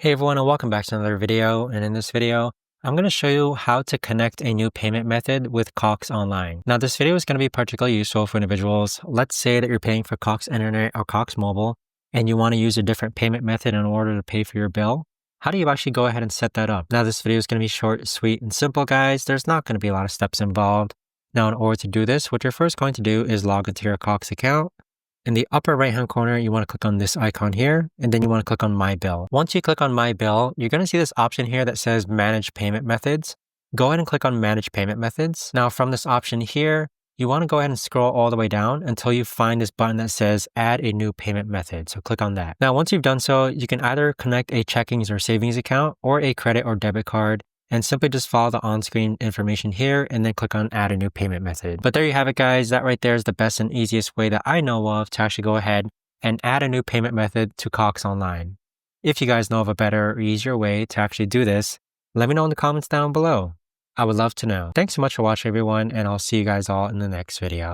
Hey everyone, and welcome back to another video. And in this video, I'm going to show you how to connect a new payment method with Cox Online. Now, this video is going to be particularly useful for individuals. Let's say that you're paying for Cox Internet or Cox Mobile, and you want to use a different payment method in order to pay for your bill. How do you actually go ahead and set that up? Now, this video is going to be short, sweet, and simple, guys. There's not going to be a lot of steps involved. Now, in order to do this, what you're first going to do is log into your Cox account. In the upper right-hand corner, you want to click on this icon here, and then you want to click on My Bill. Once you click on My Bill, you're going to see this option here that says Manage Payment Methods. Go ahead and click on Manage Payment Methods. Now, from this option here, you want to go ahead and scroll all the way down until you find this button that says Add a New Payment Method. So click on that. Now, once you've done so, you can either connect a checkings or savings account or a credit or debit card, and simply just follow the on-screen information here and then click on Add a New Payment Method. But there you have it, guys. That right there is the best and easiest way that I know of to actually go ahead and add a new payment method to Cox Online. If you guys know of a better or easier way to actually do this, let me know in the comments down below. I would love to know. Thanks so much for watching, everyone, and I'll see you guys all in the next video.